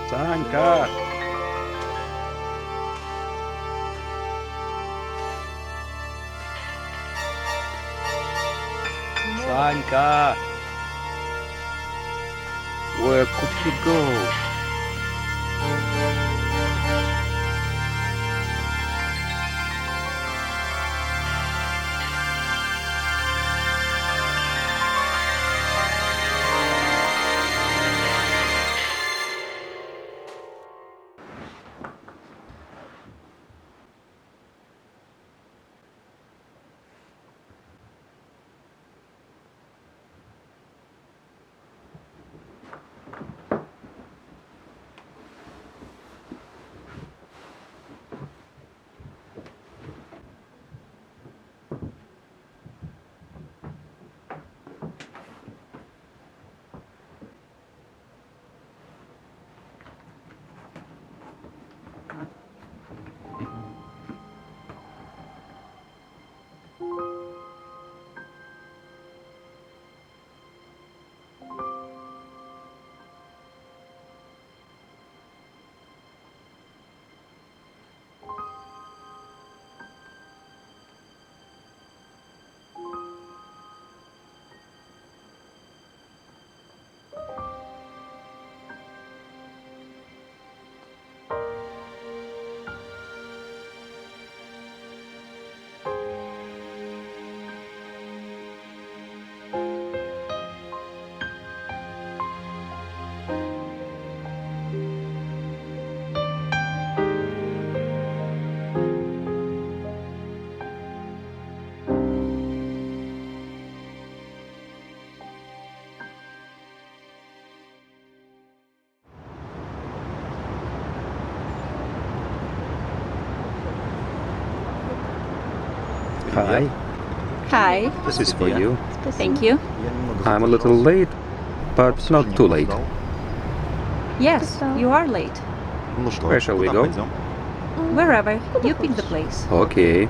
Санька! Санька! Where could he go? Hi, Hi, this is for you. thank you. I'm a little late, but not too late. Yes, you are late. Where shall we go? Wherever, you pick the place. Okay.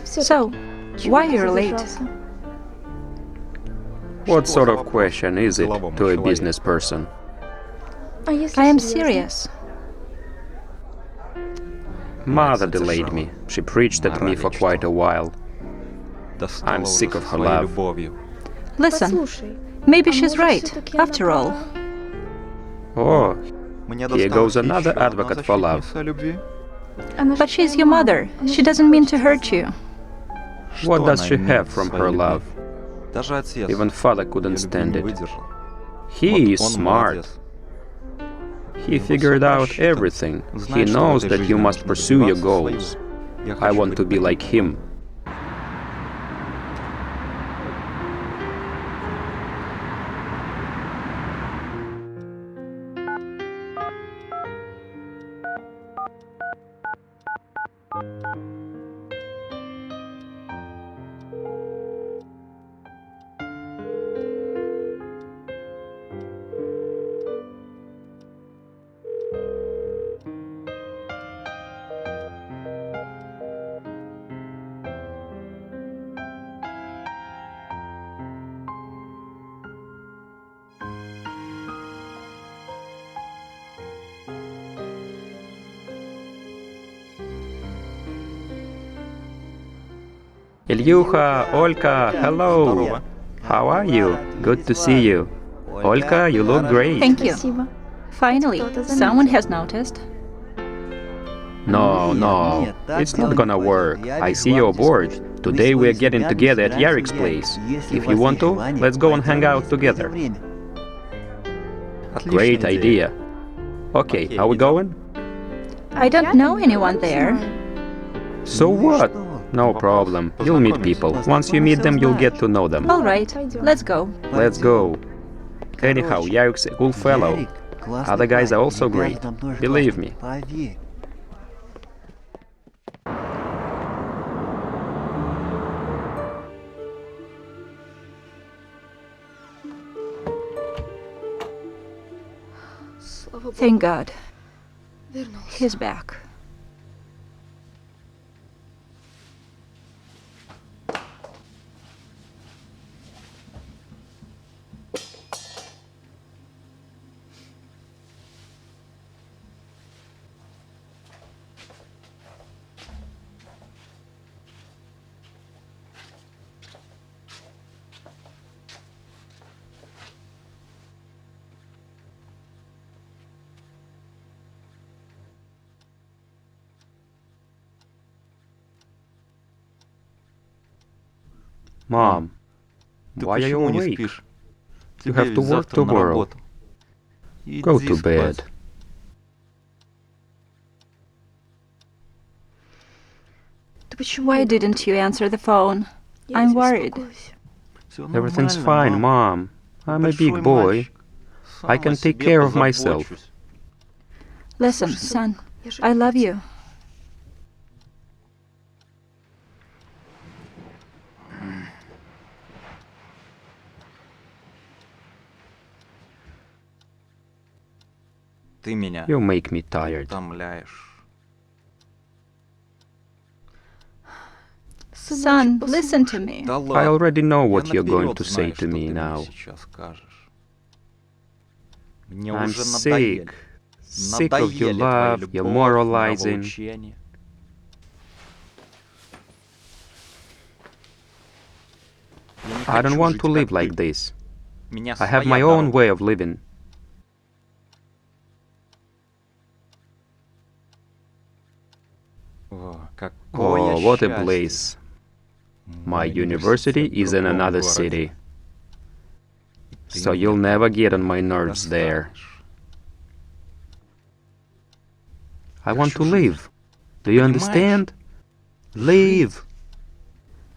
So, why you're late? What sort of question is it to a business person? I am serious. Mother delayed me. She preached at me for quite a while. I'm sick of her love. Listen, maybe she's right, after all. Oh, here goes another advocate for love. But she's your mother. She doesn't mean to hurt you. What does she have from her love? Even father couldn't stand it. He is smart. He figured out everything. He knows that you must pursue your goals. I want to be like him. Ilyuha, Olka, hello. How are you? Good to see you. Olka, you look great. Thank you. Finally, someone has noticed. No, it's not gonna work. I see you're bored. Today we're getting together at Yarik's place. If you want to, let's go and hang out together. Great idea. Okay, are we going? I don't know anyone there. So what? No problem. You'll meet people. Once you meet them, you'll get to know them. All right, let's go. Let's go. Anyhow, Yarik's a cool fellow. Other guys are also great. Believe me. Thank God. He's back. Mom, why are you awake? You have to work tomorrow. Go to bed. Why didn't you answer the phone? I'm worried. Everything's fine, Mom. I'm a big boy. I can take care of myself. Listen, son, I love you. You make me tired. Son, listen to me. I already know what you're going to say to me now. I'm sick. Sick of your love, your moralizing. I don't want to live like this. I have my own way of living. Oh, what a bliss. My university is in another city. So you'll never get on my nerves there. I want to live. Do you understand? Live!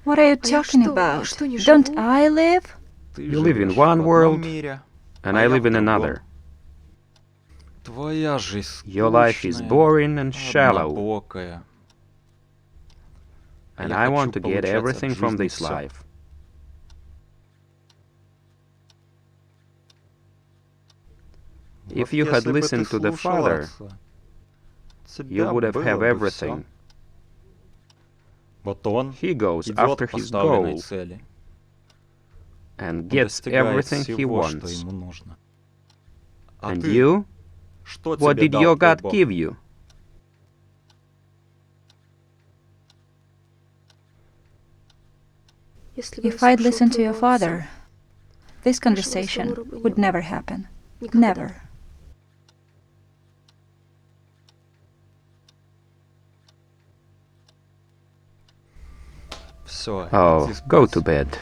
What are you talking about? Don't I live? You live in one world, and I live in another. Your life is boring and shallow. And I want to get everything from this life. If you had listened to the Father, you would have everything. He goes after his goal and gets everything he wants. And you? What did your God give you? If I'd listened to your father, this conversation would never happen. Never. Oh, go to bed.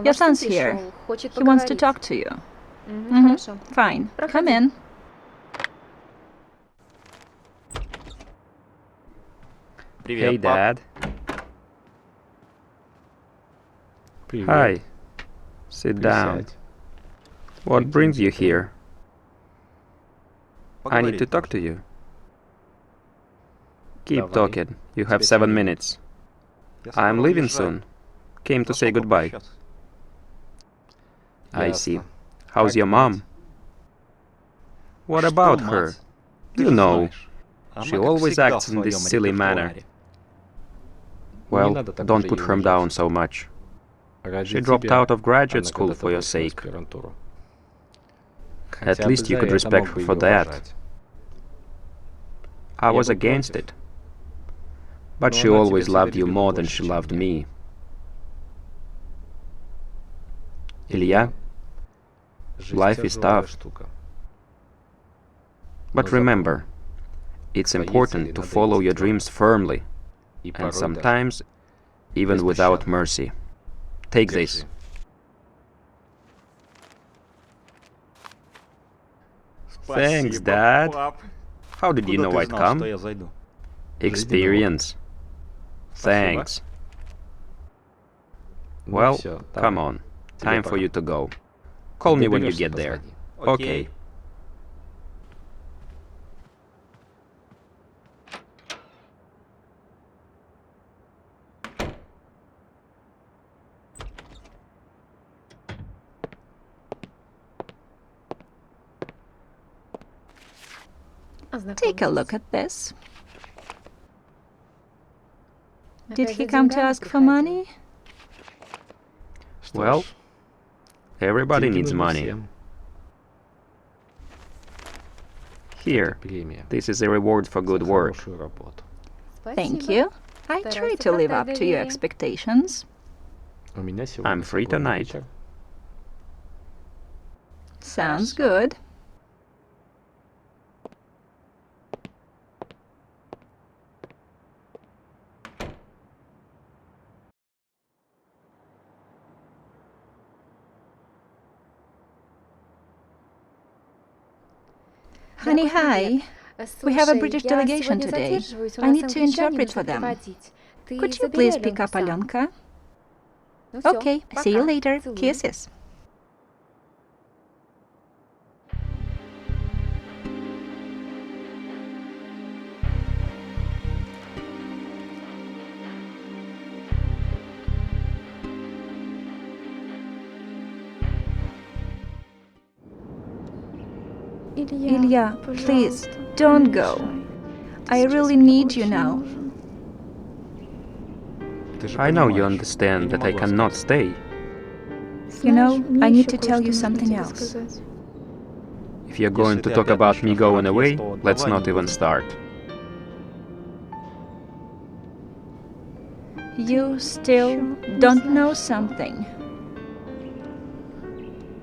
Your son's here. He wants to talk to you. Fine. Come in. Hey, Dad. Hi. Sit down. What brings you here? I need to talk to you. Keep talking. You have 7 minutes. I'm leaving soon. Came to say goodbye. I see. How's your mom? What about her? You know, she always acts in this silly manner. Well, don't put her down so much. She dropped out of graduate school for your sake. At least you could respect her for that. I was against it. But she always loved you more than she loved me. Ilya, life is tough. But remember, it's important to follow your dreams firmly, and sometimes even without mercy. Take this. Thanks, Dad. How did you know I'd come? Experience. Thanks. Well, come on. Time for you to go. Call me when you get there. Okay. Take a look at this. Did he come to ask for money? Well, everybody needs money. Here, this is a reward for good work. Thank you. I try to live up to your expectations. I'm free tonight. Sounds good. Honey, hi. We have a British delegation today. I need to interpret for them. Could you please pick up Alenka? Okay, see you later. Kisses. Ilya, please, don't go. I really need you now. I know you understand that I cannot stay. You know, I need to tell you something else. If you're going to talk about me going away, let's not even start. You still don't know something.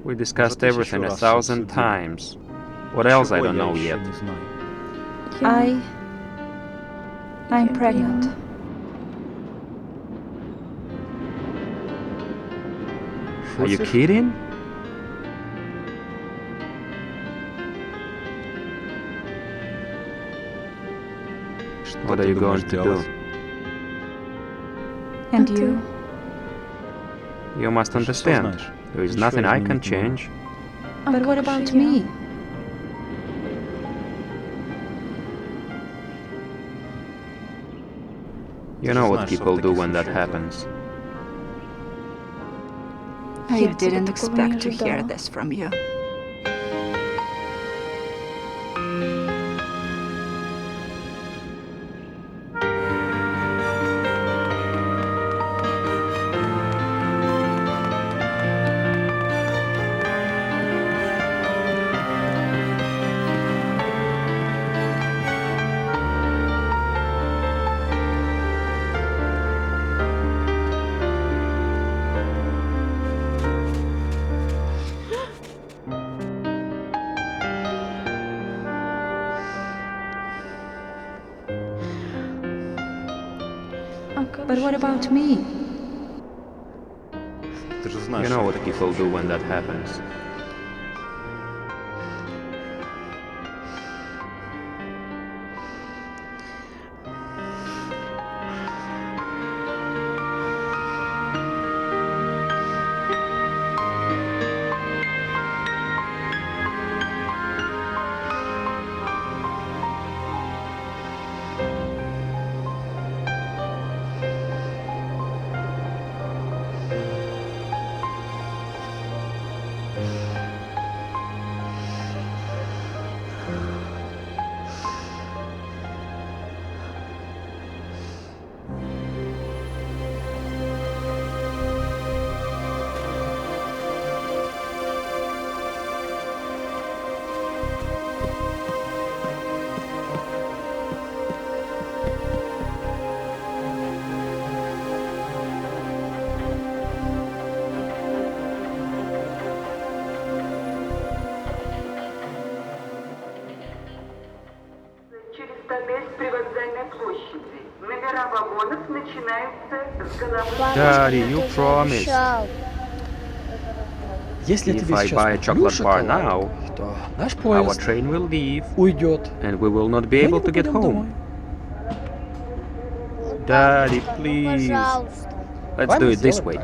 We discussed everything 1,000 times. What else I don't know yet? I'm pregnant. Are you kidding? What are you going to do? And you? You must understand, there is nothing I can change. But what about me? You know what people do when that happens. I didn't expect to hear this from you. But what about me? You know what people do when that happens. Daddy, you promised. If I buy a chocolate bar now, our train will leave, and we will not be able to get home. Daddy, please. Let's do it this way.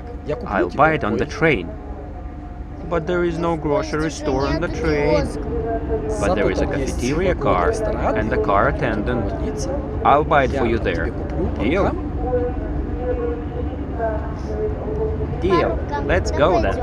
I'll buy it on the train. But there is no grocery store on the train. But there is a cafeteria car and a car attendant. I'll buy it for you there. Deal? Deal. Let's go then.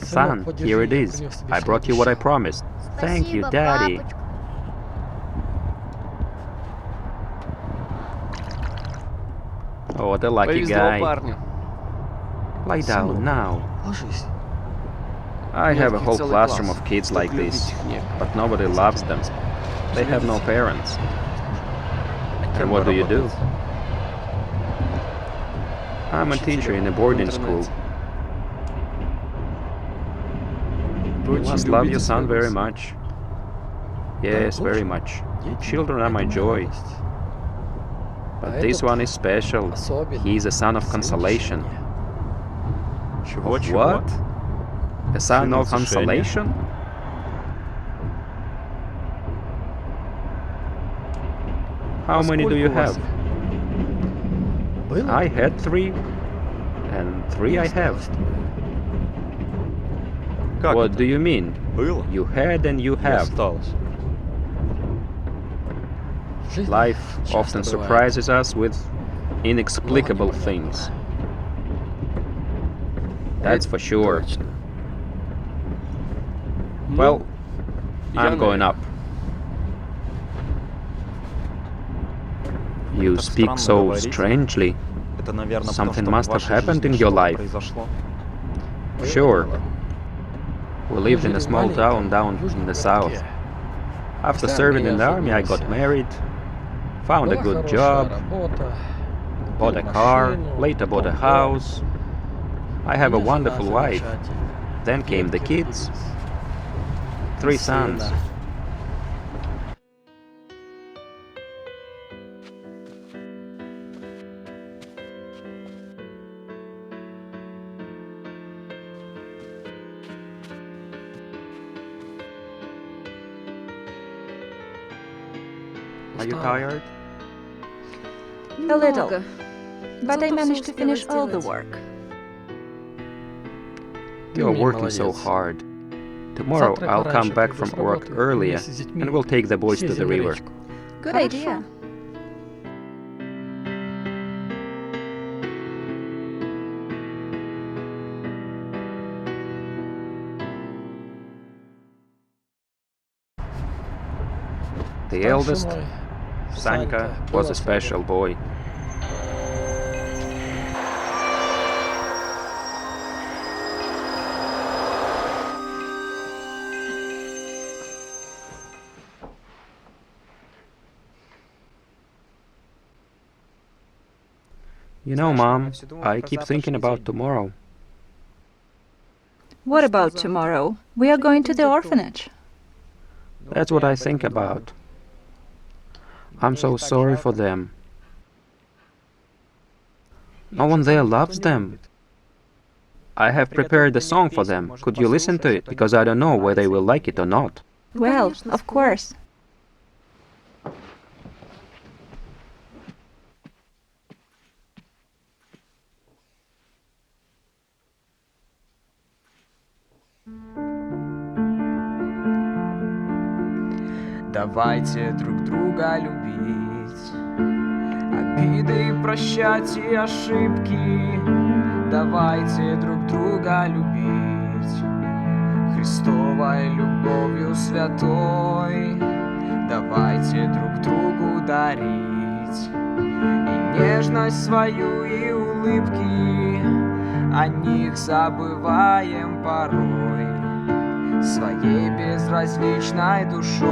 Son, here it is. I brought you what I promised. Thank you, Daddy. Oh, what a lucky guy. Lie down now. I have a whole classroom of kids like this, but nobody loves them. They have no parents. And what do? I'm a teacher in a boarding school. You must love your son very much. Yes, very much. Children are my joy. But this one is special. He is a son of consolation. What? A son of consolation? How many do you have? I had 3, and 3 I have. What do you mean? You had and you have. Life often surprises us with inexplicable things. That's for sure. Well, I'm going up. You speak so strangely. Something must have happened in your life. Sure. We lived in a small town down in the south. After serving in the army, I got married, found a good job, bought a car, later bought a house. I have a wonderful wife. Then came the kids. 3 sons. Are you tired? A little. But I managed to finish all the work. You're working so hard. Tomorrow I'll come back from work earlier and we'll take the boys to the river. Good idea. The eldest, Sanka, was a special boy. You know, Mom, I keep thinking about tomorrow. What about tomorrow? We are going to the orphanage. That's what I think about. I'm so sorry for them. No one there loves them. I have prepared a song for them. Could you listen to it? Because I don't know whether they will like it or not. Well, of course. Давайте друг друга любить, обиды прощать и ошибки. Давайте друг друга любить Христовой любовью святой. Давайте друг другу дарить и нежность свою и улыбки, о них забываем порой своей безразличной душой.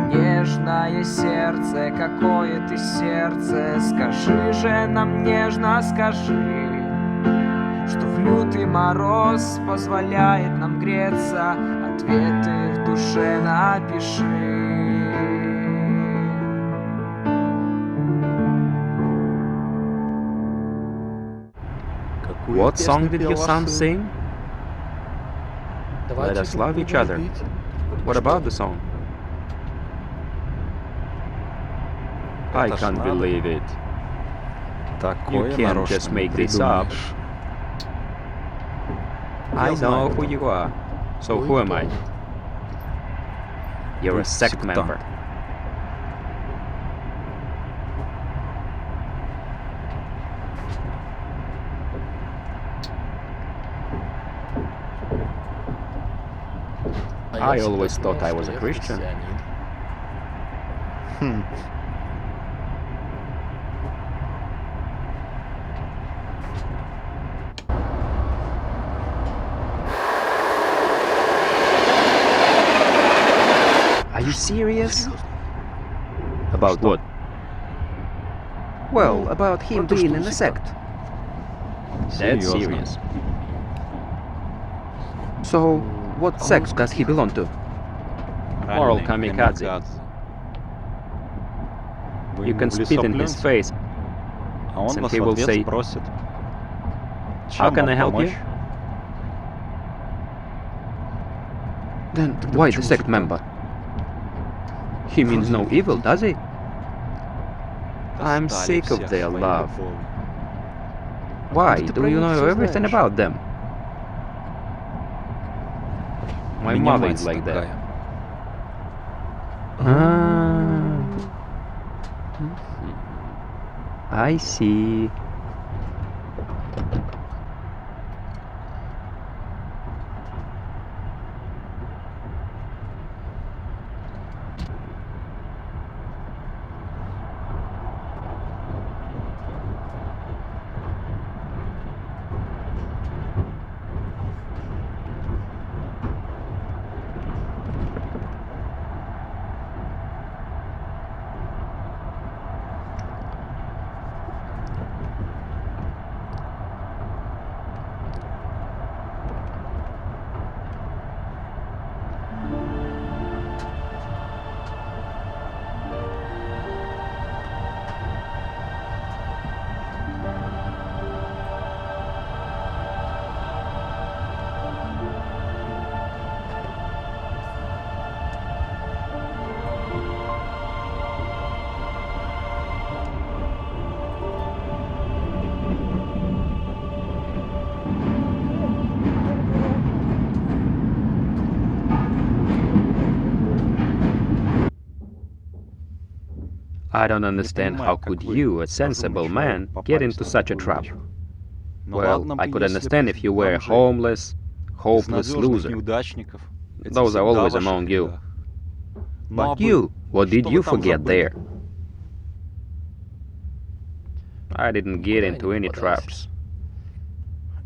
Нежное сердце, какое ты сердце, скажи же нам нежно, скажи, что в лютый мороз позволяет нам греться, ответы в душе напиши. What song did your son sing? Let us love each other. What about the song? I can't believe it. You can't just make this up. I know who you are. So who am I? You're a sect member. I always thought I was a Christian. Are you serious? About what? Well, about him being in a sect. That's serious. So, what sect does he belong to? Moral kamikaze. You can spit in his face, and he will say, "How can I help you?" Then why the sect member? He means no evil, does he? I'm sick of their love. Why? Do you know everything about them? My mother is like that. I see. I don't understand how could you, a sensible man, get into such a trap. Well, I could understand if you were a homeless, hopeless loser. Those are always among you. But you, what did you forget there? I didn't get into any traps.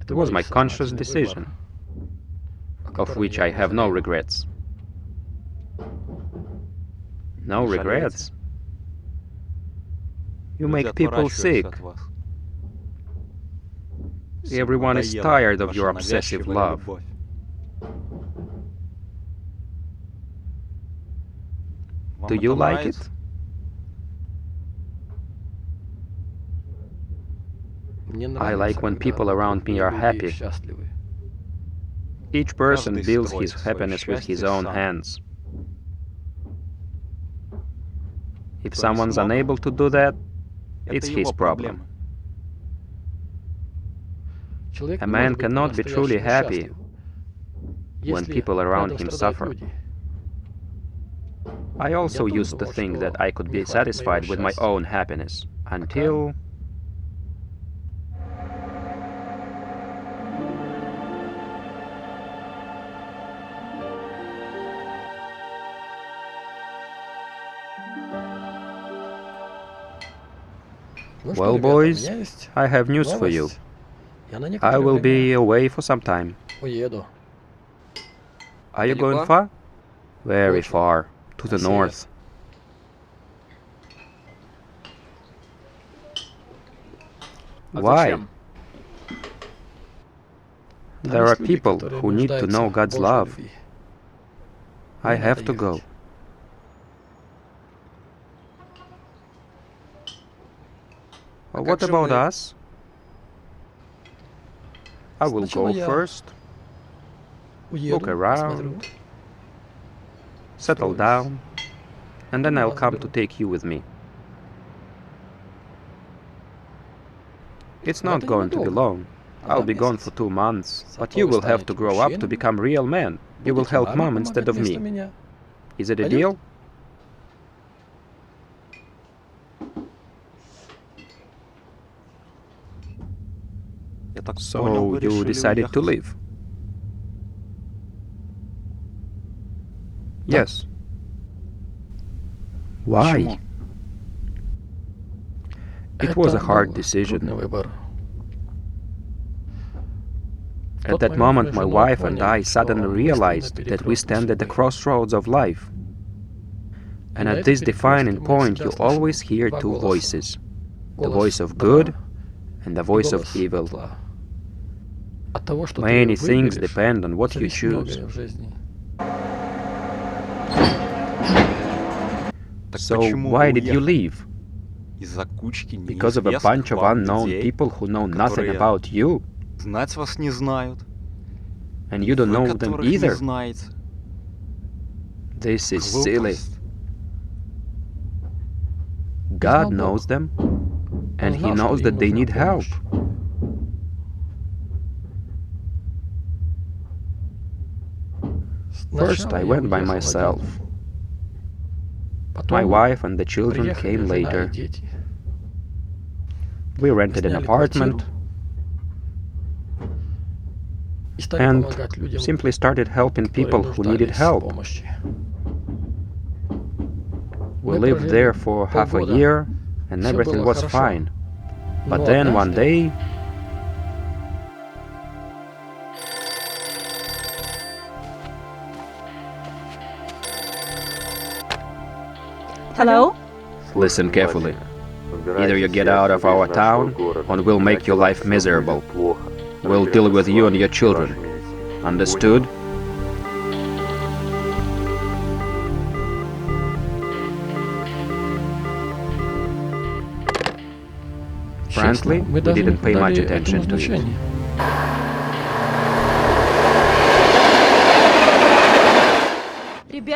It was my conscious decision, of which I have no regrets. No regrets? You make people sick. Everyone is tired of your obsessive love. Do you like it? I like when people around me are happy. Each person builds his happiness with his own hands. If someone's unable to do that, it's his problem. A man cannot be truly happy when people around him suffer. I also used to think that I could be satisfied with my own happiness, until... Well, boys, I have news for you. I will be away for some time. Are you going far? Very far, to the north. Why? There are people who need to know God's love. I have to go. What about us? I will go first, look around, settle down, and then I'll come to take you with me. It's not going to be long. I'll be gone for 2 months, but you will have to grow up to become real men. You will help Mom instead of me. Is it a deal? So you decided to leave? Yes. Why? It was a hard decision. At that moment, my wife and I suddenly realized that we stand at the crossroads of life. And at this defining point, you always hear two voices: the voice of good and the voice of evil. Many things depend on what you choose. So why did you leave? Because of a bunch of unknown people who know nothing about you? And you don't know them either? This is silly. God knows them, and He knows that they need help. First, I went by myself. My wife and the children came later. We rented an apartment and simply started helping people who needed help. We lived there for half a year and everything was fine. But then one day, Hello? listen carefully. Either you get out of our town, or we'll make your life miserable. We'll deal with you and your children. Understood? Frankly, we didn't pay much attention to it.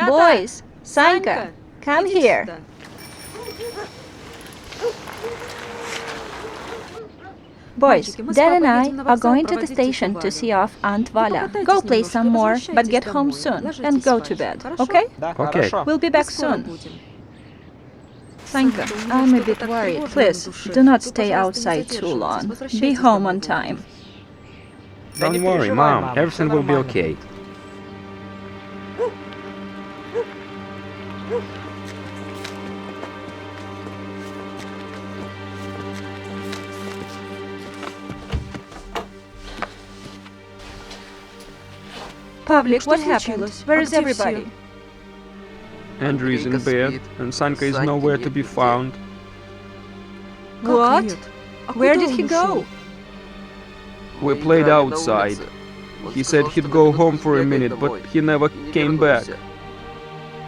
Boys, Sanka, come here. Boys, Dad and I are going to the station to see off Aunt Vala. Go play some more, but get home soon and go to bed, okay? Okay. We'll be back soon. Sanka, I'm a bit worried. Please, do not stay outside too long. Be home on time. Don't worry, Mom. Everything will be okay. Pavlik, what happened? Where is everybody? Andrew is in bed, and Sanka is nowhere to be found. What? Where did he go? We played outside. He said he'd go home for a minute, but he never came back.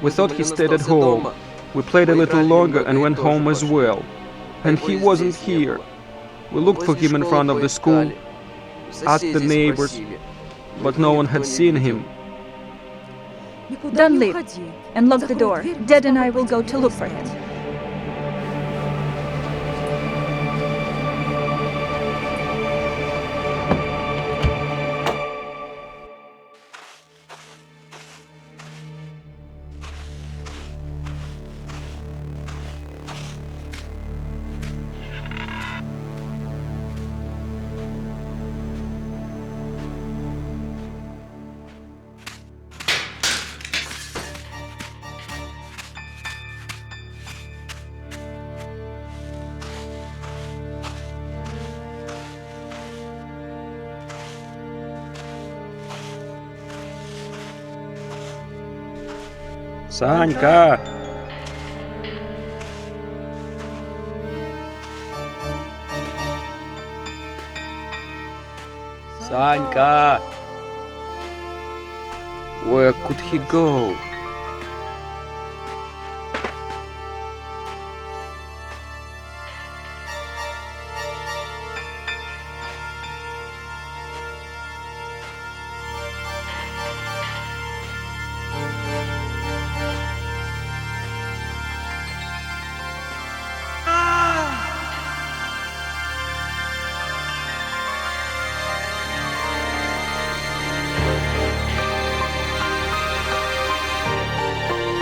We thought he stayed at home. We played a little longer and went home as well. And he wasn't here. We looked for him in front of the school, asked the neighbors, but no one had seen him. Don't leave, and lock the door. Dad and I will go to look for him. Санька! Санька! Where could he go?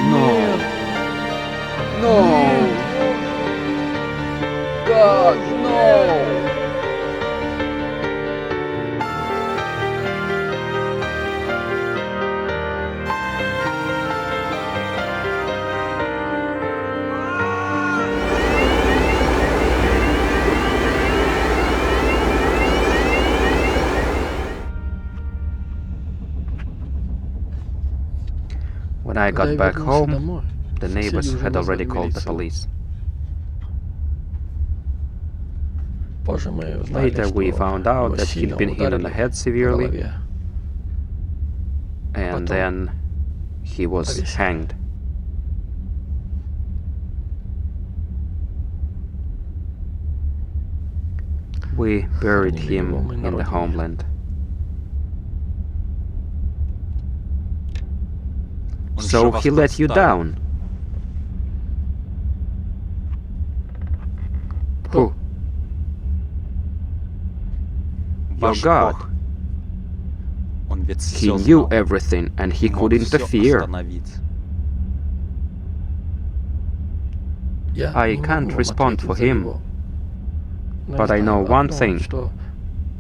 No! No! God, no! When I got back home, the neighbors had already called the police. Later we found out that he'd been hit on the head severely, and then he was hanged. We buried him in the homeland. So he let you down? Who? Your God. He knew everything and he could interfere. I can't respond for him, but I know one thing.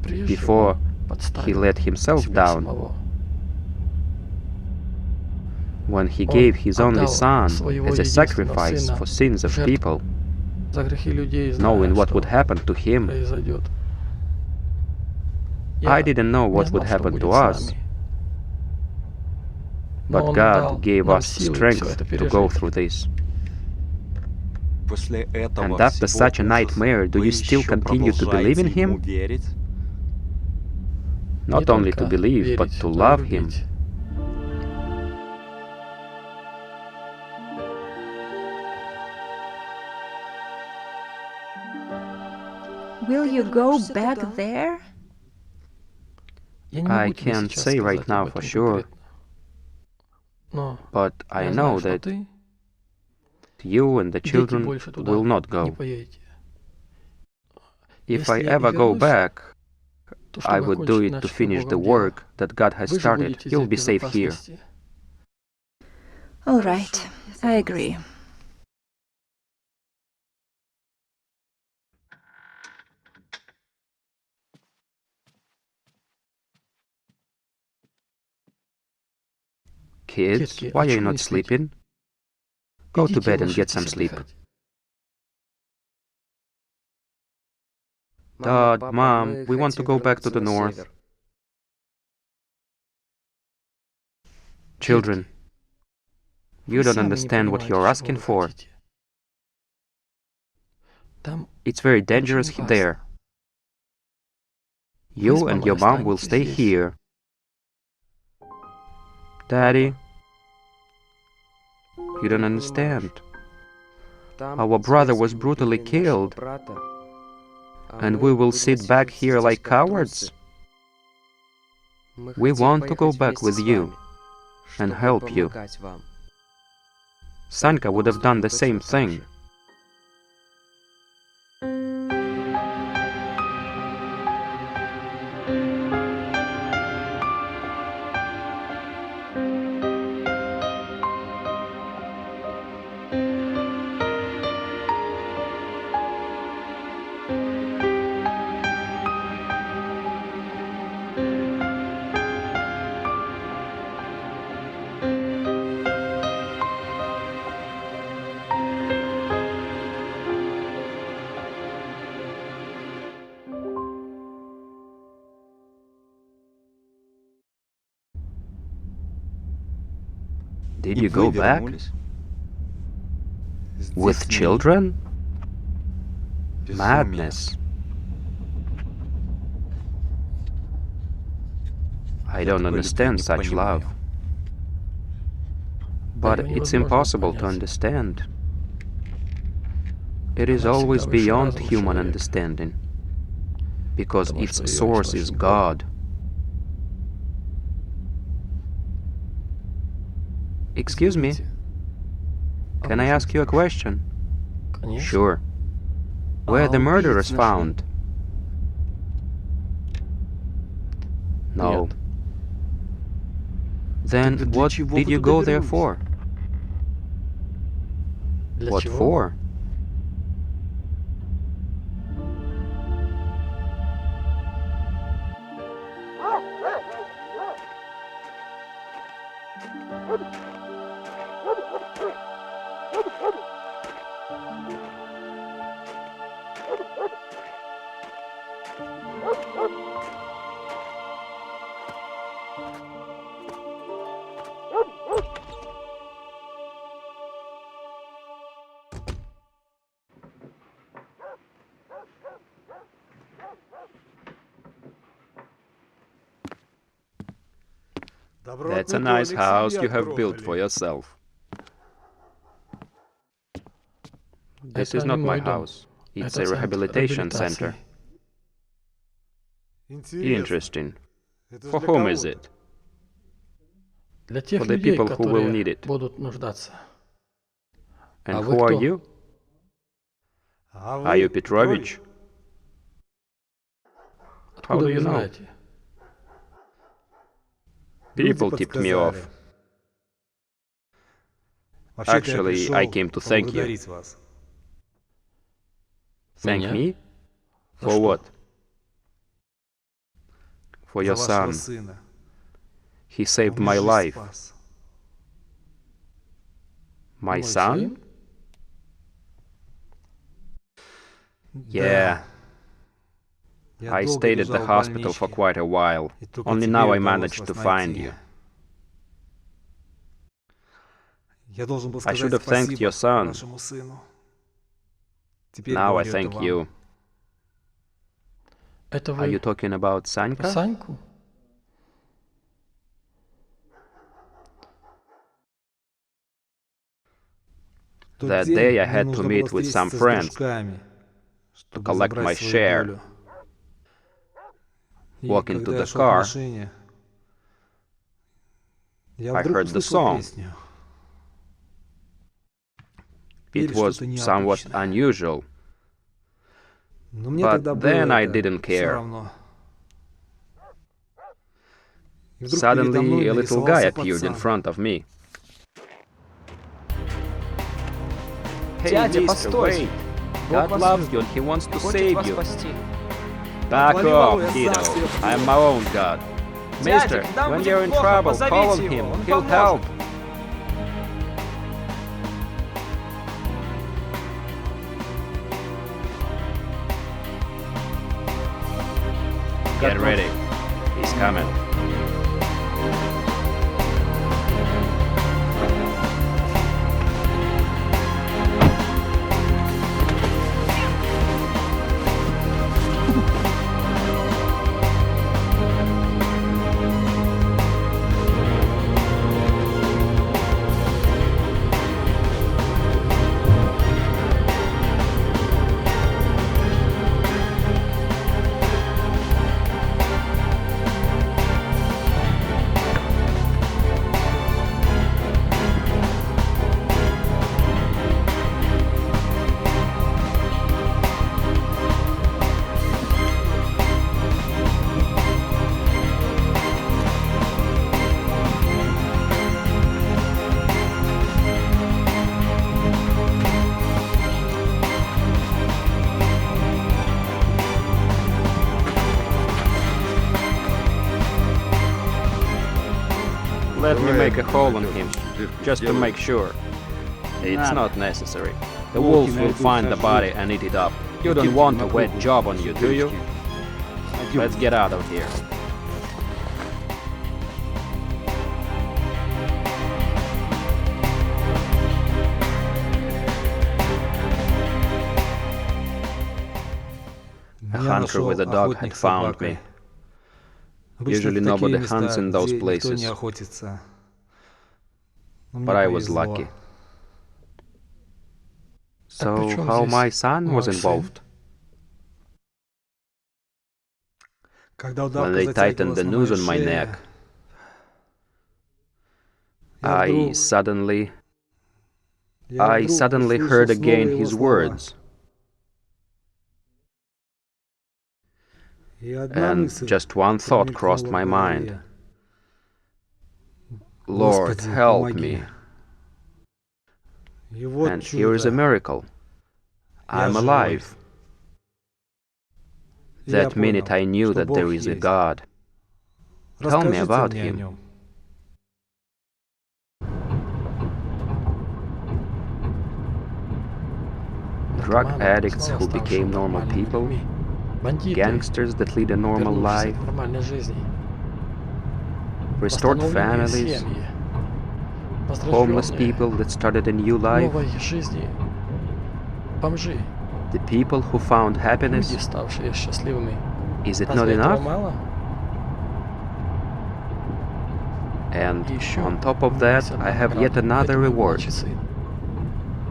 Before he let himself down, when he gave his only son as a sacrifice for sins of people, knowing what would happen to him, I didn't know what would happen to us, but God gave us strength to go through this. And after such a nightmare, do you still continue to believe in Him? Not only to believe, but to love Him. Will you go back there? I can't say right now for sure, but I know that you and the children will not go. If I ever go back, I would do it to finish the work that God has started. You'll be safe here. All right, I agree. Kids, why are you not sleeping? Go to bed and get some sleep. Dad, Mom, we want to go back to the north. Children, you don't understand what you're asking for. It's very dangerous there. You and your mom will stay here. Daddy, you don't understand. Our brother was brutally killed, and we will sit back here like cowards. We want to go back with you and help you. Sanka would have done the same thing. Did you go back? With children? Madness. I don't understand such love. But it's impossible to understand. It is always beyond human understanding, because its source is God. Excuse me, can I ask you a question? Sure. Were the murderers found? No. Then what did you go there for? What for? That's a nice house you have built for yourself. This is not my house. It's a rehabilitation center. Interesting. For whom is it? For the people who will need it. And who are you? Are you Petrovich? How do you know? People tipped me off. Actually, I came to thank you. Thank me? For what? For your son. He saved my life. My son? Yeah. I stayed at the hospital for quite a while. Only now I managed to find you. I should have thanked your son. Now I thank you. Are you talking about Sanka? That day I had to meet with some friends to collect my share. Walk into the car, I heard the song. It was somewhat unusual, but then I didn't care. Suddenly, a little guy appeared in front of me. Hey, mister, wait! God loves you and He wants to save you. Back off, kiddo. I'm my own God. Mister, when you're in trouble, call on Him. He'll help. Get ready. He's coming. Let me make a hole on him, just to make sure. It's not necessary. The wolves will find the body and eat it up. You don't want a wet job on you, do you? Let's get out of here. hunter with a dog had found me. Usually nobody hunts in those places, but I was lucky. So, how my son was involved? When they tightened the noose on my neck, I suddenly heard again his words. And just one thought crossed my mind. Lord, help me. And here is a miracle. I'm alive. That minute I knew that there is a God. Tell me about Him. Drug addicts who became normal people, gangsters that lead a normal life, restored families, homeless people that started a new life, the people who found happiness. Is it not enough? And on top of that, I have yet another reward.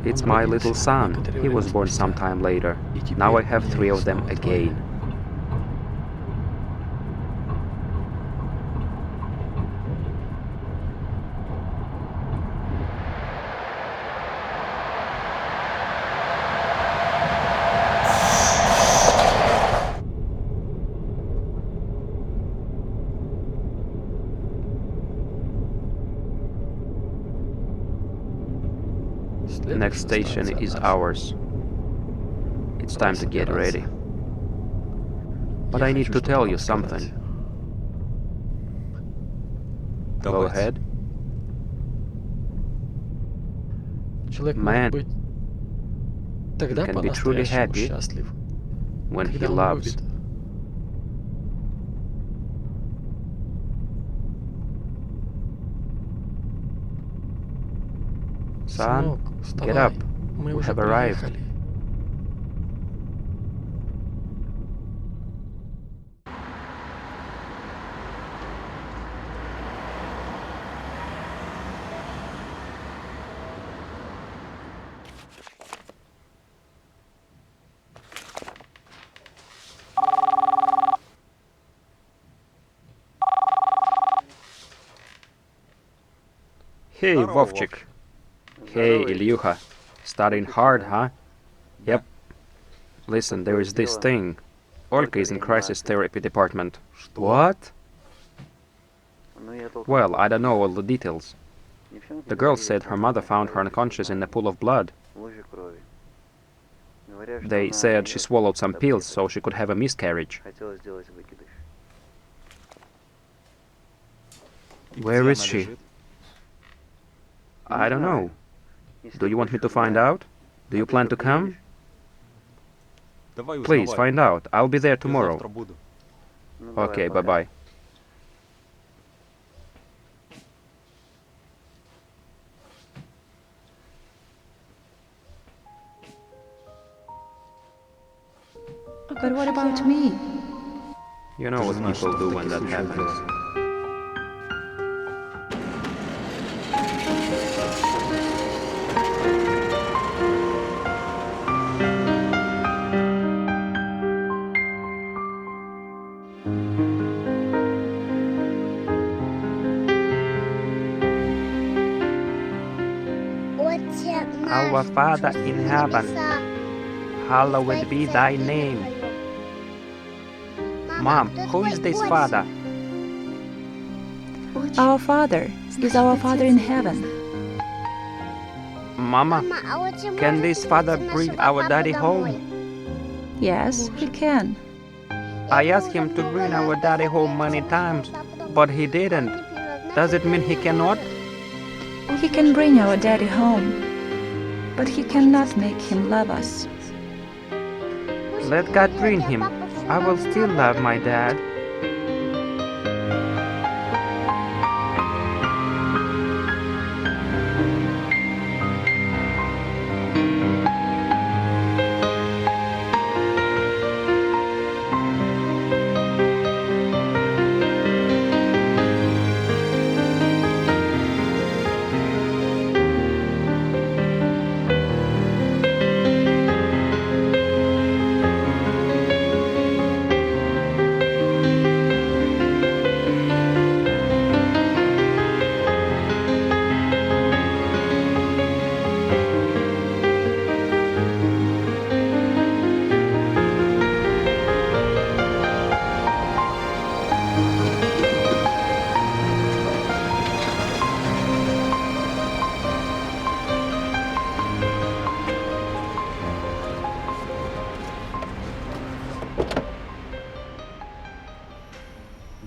It's my little son. He was born sometime later. Now I have 3 of them again. The next station is ours. It's time to get ready. But I need to tell you something. Go ahead. Man can be truly happy when he loves. Son, get up. We have arrived. Hey, Vovchik. Hey, Ilyuha. Studying hard, huh? Yep. Listen, there is this thing. Olga is in crisis therapy department. What? Well, I don't know all the details. The girl said her mother found her unconscious in a pool of blood. They said she swallowed some pills so she could have a miscarriage. Where is she? I don't know. Do you want me to find out? Do you plan to come? Please, find out. I'll be there tomorrow. Okay, bye-bye. But what about me? You know what people do when that happens. Our Father in heaven, hallowed be thy name. Mom, who is this Father? Our Father is our Father in heaven. Mama, can this Father bring our daddy home? Yes, he can. I asked him to bring our daddy home many times, but he didn't. Does it mean he cannot? He can bring our daddy home, but he cannot make him love us. Let God bring him. I will still love my dad.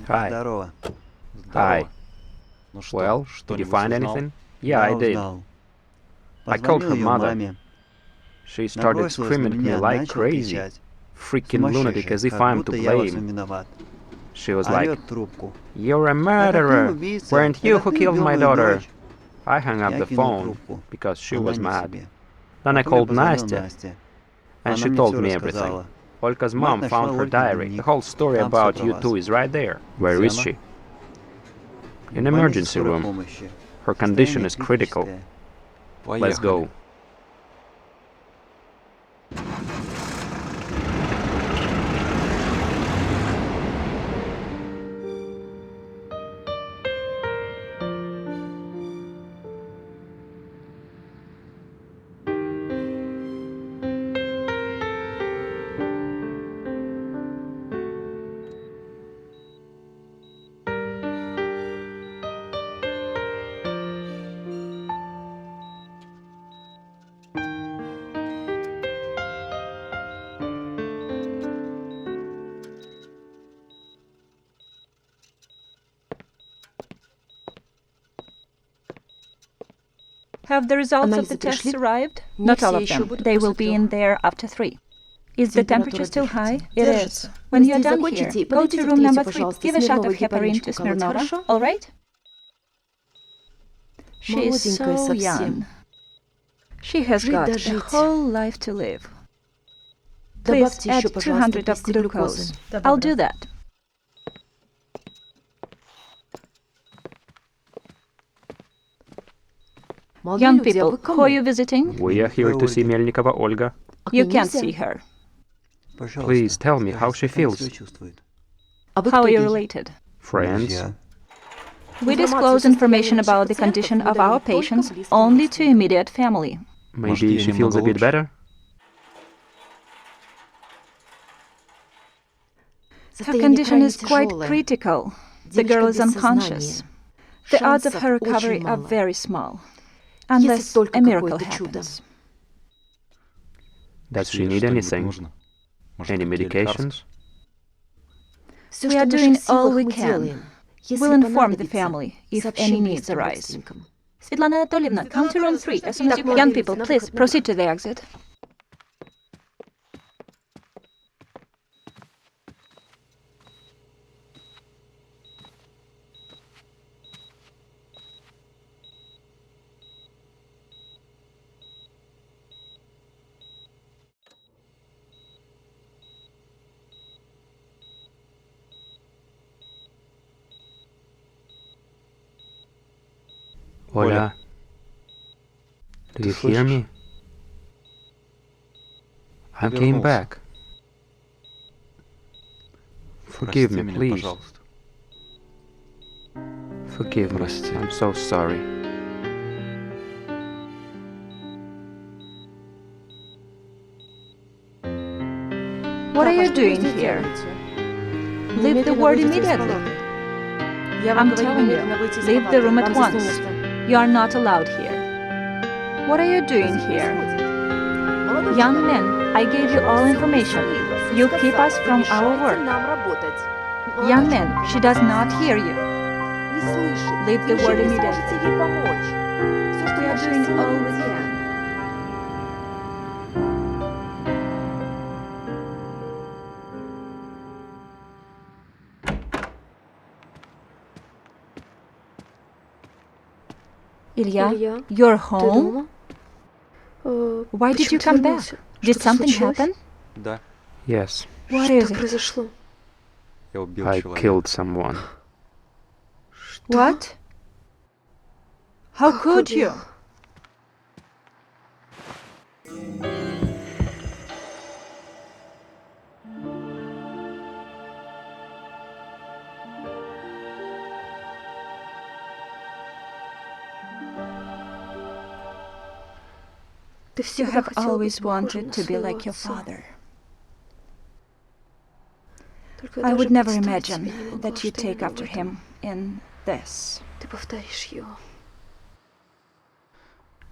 Hi. Hi. Well, did you find anything? Yeah, I did. I called her mother. She started screaming at me like crazy. Freaking lunatic, as if I'm to blame. She was like, "You're a murderer! Weren't you who killed my daughter?" I hung up the phone because she was mad. Then I called Nastya, and she told me everything. Olga's mom found her diary. The whole story about you two is right there. Where is she? In emergency room. Her condition is critical. Let's go. Have the results of the tests arrived? Not all of them. They will be in there after 3. Is the temperature still high? It is. When you're done here, go to room number 3. Give a shot of heparin to Smirnova, all right? She is so young. She has got a whole life to live. Please add 200 of glucose. I'll do that. Young people, who are you visiting? We are here to see Melnikova Olga. You can't see her. Please tell me how she feels. How are you related? Friends? We disclose information about the condition of our patients only to immediate family. Maybe she feels a bit better? Her condition is quite critical. The girl is unconscious. The odds of her recovery are very small, unless a miracle happens. Does she need anything? Any medications? We are doing all we can. We'll inform the family if any needs arise. Svetlana Anatolievna, come to room 3 as soon as you can. Young people, please proceed to the exit. Ola, do you hear me? I came back. Forgive me, please. Forgive me, I'm so sorry. What are you doing here? Leave the ward immediately. I'm telling you, leave the room at once. You are not allowed here. What are you doing here? Young men, I gave you all information. You keep us from our work. Young men, she does not hear you. Leave the ward immediately. We are doing all we can. Ilya, you're home? Why did you come back? Did something happen? Yes, What is it? I killed someone. What? How could you? You have always wanted to be like your father. I would never imagine that you'd take after him in this.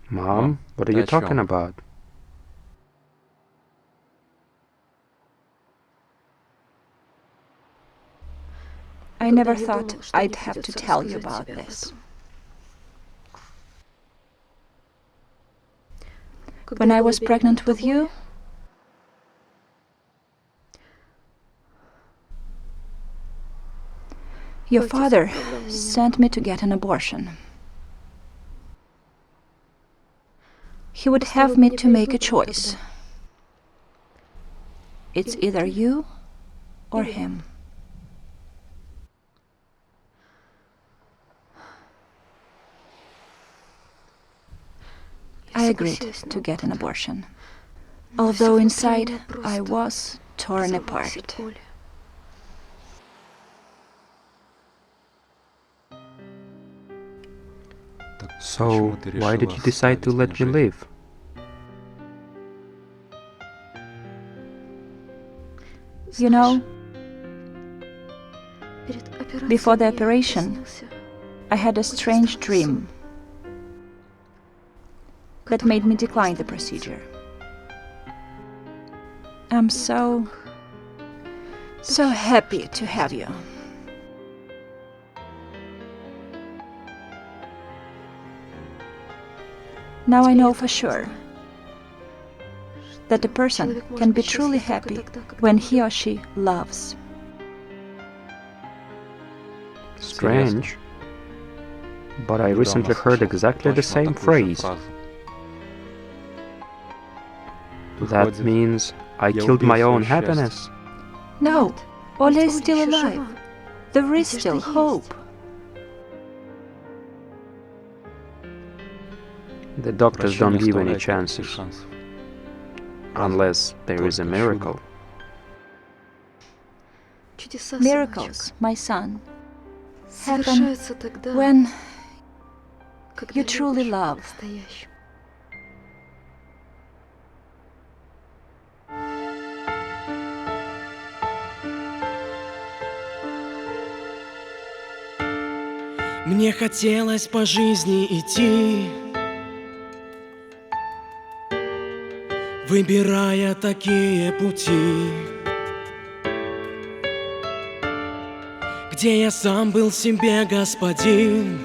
Mom, what are you talking about? I never thought I'd have to tell you about this. When I was pregnant with you, your father sent me to get an abortion. He would have me to make a choice. It's either you or him. I agreed to get an abortion, although inside I was torn apart. So, why did you decide to let me live? You know, before the operation, I had a strange dream that made me decline the procedure. I'm so happy to have you. Now I know for sure that a person can be truly happy when he or she loves. Strange. But I recently heard exactly the same phrase. That means I killed my own happiness. No, Oля is still alive. There is still hope. The doctors don't give any chances, unless there is a miracle. Miracles, my son, happen when you truly love. Мне хотелось по жизни идти, выбирая такие пути, где я сам был себе господин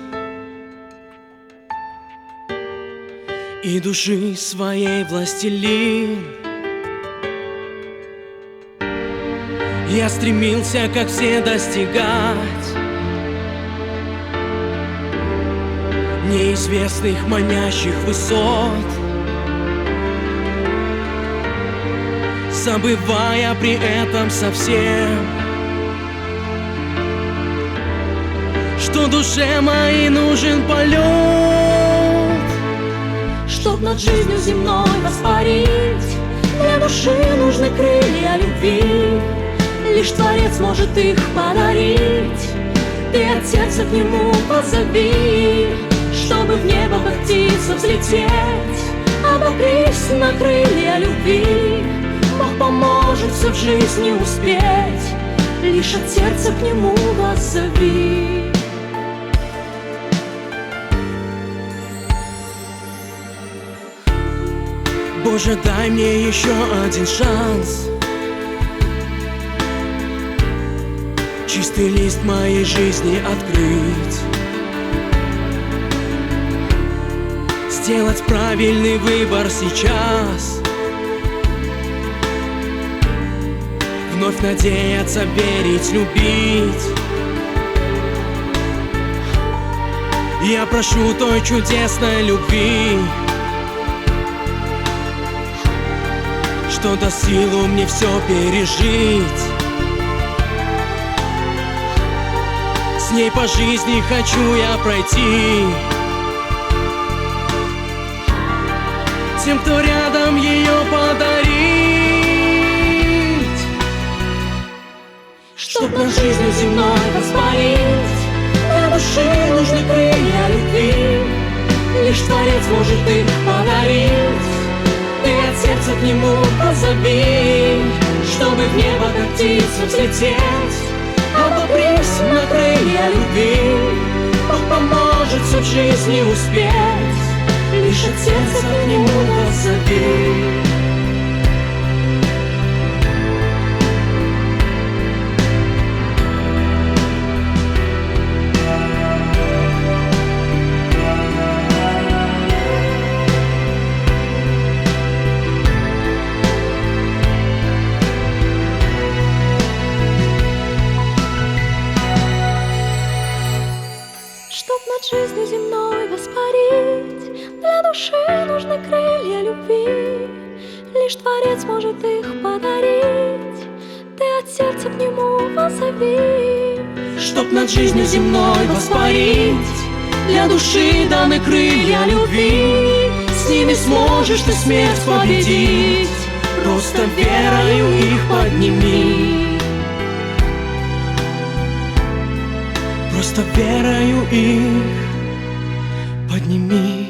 и души своей властелин. Я стремился, как все, достигать неизвестных манящих высот, забывая при этом совсем, что душе моей нужен полет, чтоб над жизнью земной воспарить. Для души нужны крылья любви, лишь Творец может их подарить. Ты от сердца к нему позови, чтобы в небо как птица взлететь. Обопрись на крылья любви, Бог поможет все в жизни успеть. Лишь от сердца к нему воззови. Боже, дай мне еще один шанс, чистый лист моей жизни открыть, сделать правильный выбор сейчас, вновь надеяться, верить, любить. Я прошу той чудесной любви, что даст силу мне все пережить. С ней по жизни хочу я пройти, тем, кто рядом, ее подарить. Чтоб над жизнью земной воспарить, для души нужны крылья любви, лишь Творец может их подарить. Ты от сердца к нему позови, чтобы в небо как птицу взлететь. Обопрись на крылья любви, Бог поможет все в жизни успеть. Лишь от сердца к нему позови. Творец может их подарить. Ты от сердца к нему воззови. Чтоб над жизнью земной воспарить, для души даны крылья любви. С ними сможешь ты смерть победить. Просто верою их подними. Просто верою их подними.